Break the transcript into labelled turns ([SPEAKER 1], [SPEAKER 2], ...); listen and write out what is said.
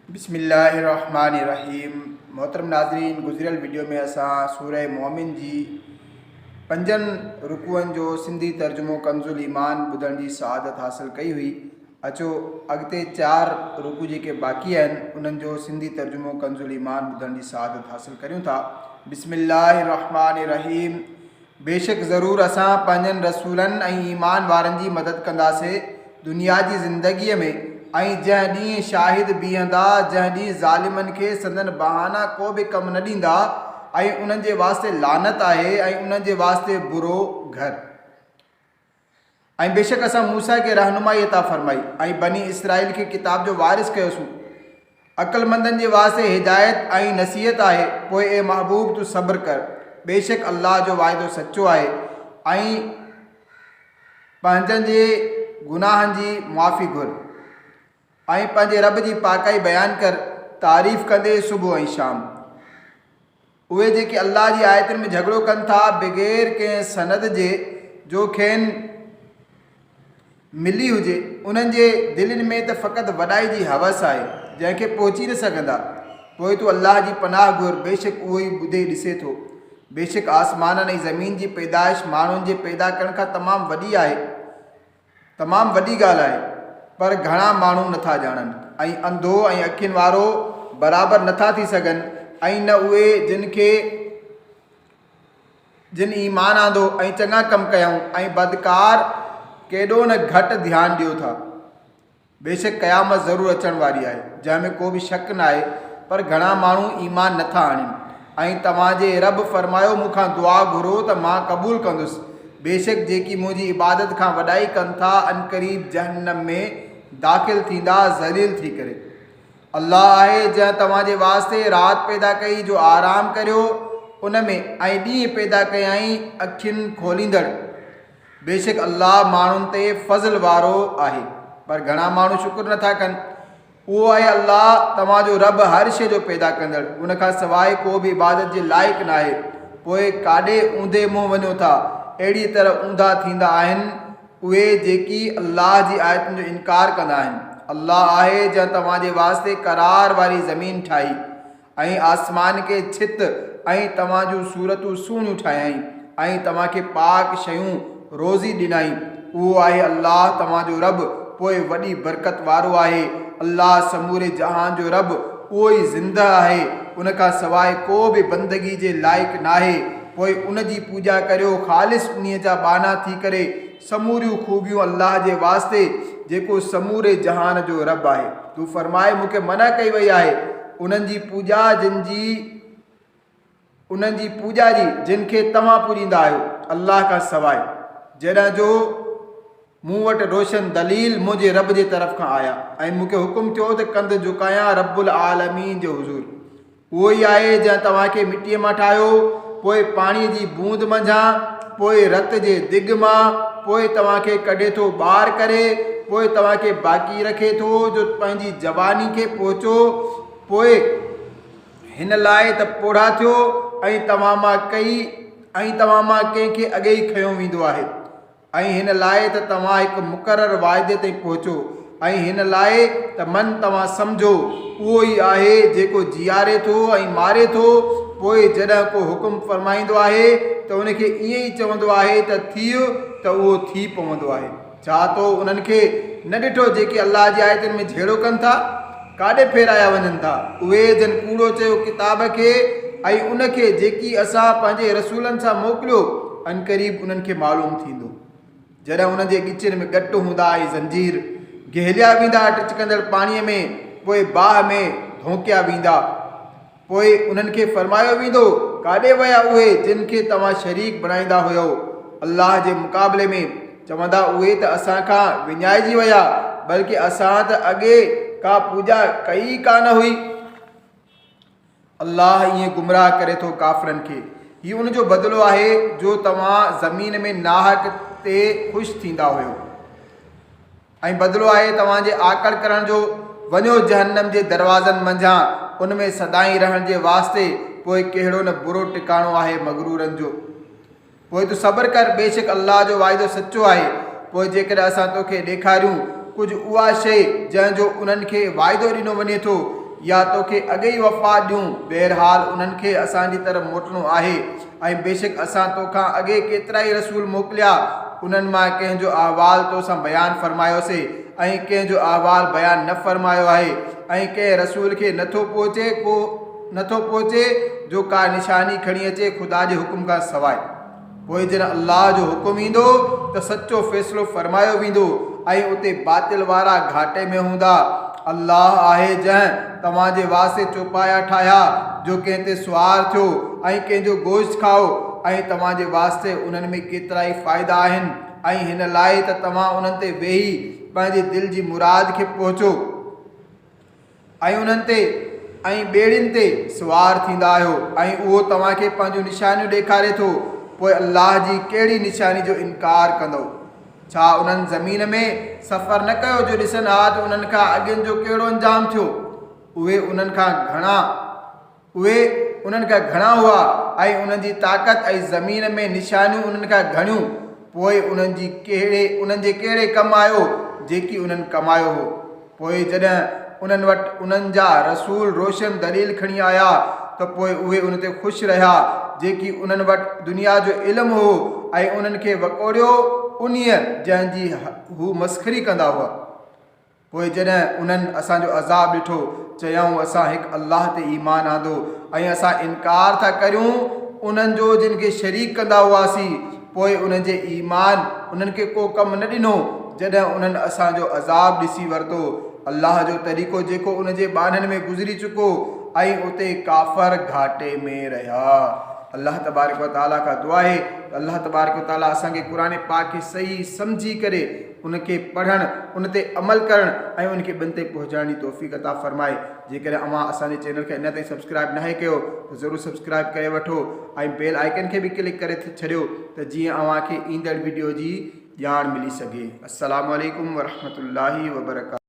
[SPEAKER 1] बिस्मिल्लाहिर्रहमानिर्रहीम। मोहतरम नाज़रीन, गुज़िरियल वीडियो में असां सूरह मोमिन जी 5 रुकुअनि जो सिंधी तर्जुमो कंज़ुल ईमान ॿुधण जी सआदत हासिल कई हुई। अचो अॻिते 4 रुकू जेके बाक़ी आहिनि उन्हनि जो सिंधी तर्जुमो कंज़ुल ईमान ॿुधण जी सआदत हासिल करियूं था। बिस्मिल्लाहिर्रहमानिर्रहीम। बेशक ज़रूरु असां पंहिंजनि रसूलनि ऐं ईमान वारनि जी मदद कंदासीं दुनिया जी ज़िंदगीअ में, ऐं जंहिं ॾींहुं शाहिद बीहंदा, जंहिं ॾींहुं ज़ालिमनि खे संदन बहाना को बि कमु न ॾींदा, ऐं उन्हनि जे वास्ते लानत आहे ऐं उन्हनि जे वास्ते बुरो घर। ऐं बेशक असां मूसा खे रहनुमाई अता फरमाई ऐं बनी इसराइल खे किताब जो वारिस कयोसीं। अक़लमंदनि जे वास्ते हिदायत ऐं नसीहत आहे। पोइ ए महबूब तूं सब्र कर, बेशक अल्लाह जो वाइदो सचो आहे। ऐं पंहिंजनि जे गुनाहनि जी मुआफ़ी घुर ऐं पंहिंजे रब जी पाकाई बयानु कर, तारीफ़ कंदे सुबुह ऐं शाम। उहे जेके अल्लाह जी आयतुनि में झगड़ो कनि था बग़ैर कंहिं सनद जे जो खेनि मिली हुजे, उन्हनि जे दिलनि में त फ़क़ति वॾाई जी हवस आहे जंहिंखे पहुची न सघंदा। पोइ तूं अल्लाह जी पनाह घुर, बेशक उहो ई ॿुधे ॾिसे थो। बेशक आसमाननि ऐं ज़मीन जी पैदाइश माण्हुनि जे पैदा करण खां तमामु वॾी आहे, तमामु वॾी ॻाल्हि आहे, पर घणा माण्हू नथा ॼाणनि। ऐं अंधो ऐं अखियुनि वारो बराबरि नथा थी सघनि, ऐं न उहे जिन ईमान आंदो ऐं चङा कमु कयूं, ऐं बदकार केॾो न घटि ध्यानु ॾियो था। बेशक क़यामत ज़रूरु अचण वारी आहे जंहिंमें को बि शक न आहे, पर घणा माण्हू ईमान नथा आणनि। ऐं तव्हांजे रब फरमायो, मूंखां दुआ घुरो त मां क़बूल कंदुसि। बेशक जेकी मुंहिंजी इबादत खां वॾाई कनि था अनक़रीब जहन्नम में दाख़िल थींदा ज़लील थी करे। अल्लाह आहे जंहिं तव्हांजे वास्ते राति पैदा कई जो आराम करियो उन में, ऐं ॾींहुं पैदा कयाई अखियुनि खोलींदड़। बेशक अल्लाह माण्हुनि ते फज़ल वारो आहे, पर घणा माण्हू शुक्र नथा कनि। उहो आहे अल्लाह तव्हांजो रब, हर शइ जो पैदा कंदड़, उन खां सवाइ को बि इबादत जे लाइक़ु न आहे। पोइ काॾे ऊंधे मुंहुं वञो था, अहिड़ी तरह ऊंधा थींदा आहिनि उहे जेकी अल्लाह जी आयतुनि जो इनकार कंदा आहिनि। अल्लाह आहे जंहिं तव्हांजे वास्ते करार वारी ज़मीन ठाही ऐं आसमान खे छित ऐं तव्हां सूरतूं सुहिणियूं ठाहियईं ऐं तव्हांखे पाक शयूं रोज़ी ॾिनई। उहो आहे अल्लाह तव्हांजो रब, पोइ वॾी बरकत वारो आहे। अल्लाह समूरे जहान जो रब, उहो ई ज़िंदा आहे, उन खां सवाइ को बि बंदगी जे लाइक़ु नाहे। पोइ उन जी पूॼा करियो ख़ालिस उन्हीअ जा बाना थी करे। समूरियूं खूबियूं अल्लाह जे वास्ते जेको समूरे जहान जो रब आहे। तूं फरमाए, मूंखे मना कई वई आहे उन्हनि जी पूॼा जी जिन खे तव्हां पूॼींदा आहियो अल्लाह खां सवाइ, जॾहिं जो मूं वटि रोशन दलील मुंहिंजे रब जे तरफ़ खां आया ऐं मूंखे हुकुम थियो त कंध झुकायां रब्बुल आलमीन जो हुज़ूर। उहो ई आहे जंहिं तव्हांखे मिटीअ मां ठाहियो, पोइ पाणीअ जी बूंद मंझां, पोइ रत जे दिग मां, पोइ तव्हांखे कढे थो ॿार करे, पोइ तव्हांखे बाक़ी रखे थो जो पंहिंजी जवानी खे पहुचो। पोइ हिन लाइ त पोढ़ा थियो ऐं तव्हां मां कंहिंखे अॻे ई खयो वेंदो आहे, ऐं हिन लाइ त तव्हां हिकु मुक़ररु वाइदे ताईं पहुचो, ऐं हिन लाइ त मन तव्हां सम्झो उहो ई आहे जेको जीआरे थो ऐं मारे थो। पोइ जॾहिं को हुकुम फरमाईंदो आहे त उनखे ईअं ई चवंदो आहे त थियो, त उहो थी पवंदो आहे। छा तो उन्हनि खे न ॾिठो जेके अल्लाह जी आयतुनि में झेड़ो कनि था, काॾे फेराया वञनि था। उहे जन कूड़ो चयो किताब खे ऐं उनखे जेकी असां पंहिंजे रसूलनि सां मोकिलियो, अनक़रीब उन्हनि खे मालूम थींदो। जॾहिं उन्हनि जे ॻिचनि में गट हूंदा ऐं ज़ंजीर गहलिया वेंदा टचकंदड़ पाणीअ में, पोइ बाह में धोकिया वेंदा। पोइ उन्हनि खे फरमायो वेंदो, काॾे विया उहे जिन खे तव्हां शरीक बणाईंदा हुयो अल्लाह जे मुक़ाबले में। चवंदा उहे त असां खां विञाइजी विया, बल्कि असां त अॻे का पूॼा कई कान हुई। अल्लाह ईअं गुमराह करे थो काफ़िरनि खे। हीउ उनजो बदिलो आहे जो तव्हां ज़मीन में नाहक ते ख़ुशि थींदा हुयो, ऐं बदिलो आहे तव्हांजे आकड़ करण जो। वञो जहन्नम जे दरवाज़नि मंझां, उन में सदाईं रहण जे वास्ते। पोइ कहिड़ो न बुरो टिकाणो आहे मगरूरनि जो। पोइ तूं सब्र कर, बेशक अल्लाह जो वाइदो सचो आहे। पोइ जेकॾहिं असां तोखे ॾेखारियूं कुझु उहा शइ जंहिंजो उन्हनि खे वाइदो ॾिनो वञे थो, या तोखे अॻे ई वफ़ात ॾियूं। बहरहाल उन्हनि खे असांजी तरफ़ मोटणो आहे ऐं बेशक असां तोखां अॻे केतिरा ई रसूल मोकिलिया, उन्हनि मां कंहिंजो अहवाल तोसां बयानु फ़रमायोसीं ऐं कंहिंजो अहवाल बयानु न फ़रमायो आहे ऐं कंहिं रसूल खे नथो पहुचे जो का निशानी खणी अचे ख़ुदा जे हुकुम खां सवाइ। पोइ जॾहिं अल्लाह जो हुकुम ईंदो त सचो फ़ैसिलो फ़रमायो वेंदो ऐं उते बातिल वारा घाटे में हूंदा। अल्लाह आहे जंहिं तव्हांजे वास्ते चौपाया ठाहिया जो कंहिं ते सुवार थियो ऐं कंहिंजो गोश्त खाओ ऐं तव्हांजे वास्ते उन्हनि में केतिरा ई फ़ाइदा आहिनि ऐं हिन लाइ त तव्हां उन्हनि ते वेही पंहिंजे दिलि जी मुराद खे पहुचो ऐं उन्हनि ते ऐं ॿेड़ियुनि ते सुवार थींदा आहियो ऐं उहो तव्हांखे पंहिंजूं निशानियूं ॾेखारे थो। पोइ अल्लाह जी कहिड़ी निशानी जो इनकार कंदो? छा उन्हनि ज़मीन में सफ़र न कयो जो ॾिसनि हा त उन्हनि खां अॻियुनि जो कहिड़ो अंजाम थियो? उहे उन्हनि खां घणा हुआ ऐं उन्हनि जी ताक़त ऐं ज़मीन में निशानियूं उन्हनि खां घणियूं। पोइ उन्हनि जे कहिड़े कमु आयो जेकी उन्हनि कमायो हो? पोइ जॾहिं उन्हनि वटि उन्हनि जा रसूल रोशन दलील खणी आया त पोइ उहे उन ते ख़ुशि रहिया जेकी उन्हनि वटि दुनिया जो इल्मु हो ऐं उन्हनि खे वकोड़ियो उन्हीअ जंहिंजी हू मस्ख़री कंदा हुआ। पोइ जॾहिं उन्हनि असांजो अज़ाब ॾिठो चयऊं असां हिकु अल्लाह ते ईमान आंदो ऐं असां इनकार था करियूं उन्हनि जो जिन खे शरीक कंदा हुआसीं। पोइ उन्हनि जे ईमान उन्हनि खे को कमु न ॾिनो जॾहिं उन्हनि असांजो अज़ाब ॾिसी वरितो। अल्लाह जो तरीक़ो जेको उन जे ॿाननि में गुज़री चुको ऐं उते काफ़र घाटे में रहिया। अल्लाह तबारक व तआला खां दुआ आहे त अल्लाह तबारक व तआला असांखे क़ुरान पाक खे सही सम्झी करे उनखे पढ़णु, उन ते अमल करणु ऐं उनखे ॿियनि ते पहुचाइण जी तौफ़ीक़ अता फ़रमाए। जेकॾहिं अव्हां असांजे चैनल खे अञा ताईं सब्सक्राइब न कयो त ज़रूरु सब्सक्राइब करे वठो ऐं बेल आइकन खे बि क्लिक करे छॾियो त जीअं अव्हांखे ईंदड़ वीडियो जी ॼाण मिली सघे। अस्सलामु अलैकुम वरहमतुल्लाहि वबरकातुहू।